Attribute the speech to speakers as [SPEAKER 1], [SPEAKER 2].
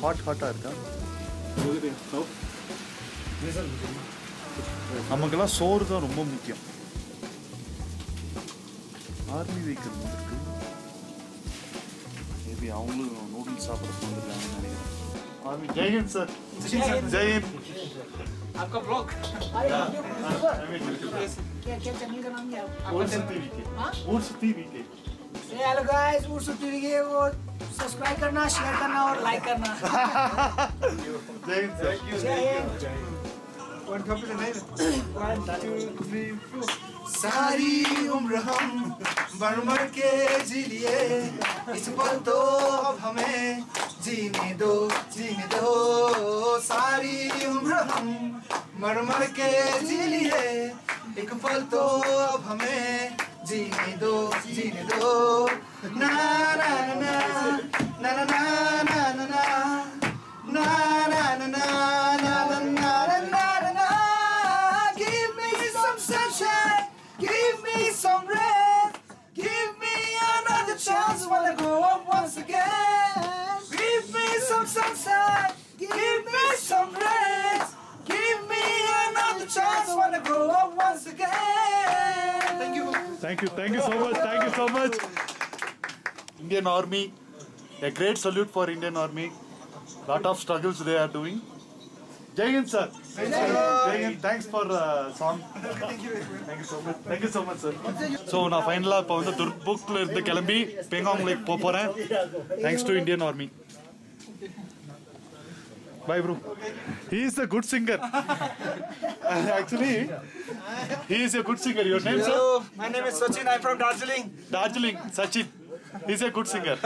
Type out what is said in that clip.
[SPEAKER 1] Hot இருக்கா? நமக்கெல்லாம் சோறு தான் ரொம்ப முக்கியம். ஆர்மி வெஹிக்கிள் இருக்கு. மேபி அவங்களும் நூடுல்ஸ் சாப்பிட வந்துருக்காங்கன்னு நினைக்கிறேன். आर्मी जय हिंद सर. जय हिंद.
[SPEAKER 2] आपका ब्लॉग
[SPEAKER 3] क्या चैनल का नाम क्या है?
[SPEAKER 1] उर्स टीवी के.
[SPEAKER 3] हेलो गाइस, उर्स टीवी के वो सब्सक्राइब करना, शेयर करना और लाइक करना.
[SPEAKER 1] जय हिंद सर.
[SPEAKER 3] जय हिंद.
[SPEAKER 2] 1 2 3 4
[SPEAKER 4] सारी उम्र हम मर मर के जी लिए, इस पल तो अब हमें जीने दो. सारी उम्र हम मर मर के जी लिए, एक पल तो अब हमें जीने दो. ना ना ना ना ना ना ना ना ना ना ना ना ना ना na. Give me some sunshine, give me some rain, give me another chance, wanna go up once again. Give me some sunshine, give me some rain, give me another chance, wanna go up once again. Thank you.
[SPEAKER 1] Thank you so much. Indian Army, a great salute for Indian Army. Lot of struggles they are doing. Jai Hind sir. Jai Hind. Thanks for song. Thank you so much sir. So na finally இப்ப வந்து துர்புக்ல இருந்து கிளம்பி பெங்காங் லேக் போறேன். Thanks to Indian Army. Bye bro. He is a good singer. Actually, he is a good singer. Your name sir?
[SPEAKER 4] Hello, my name is Sachin. I'm from Darjeeling.
[SPEAKER 1] Sachin. He is a good singer.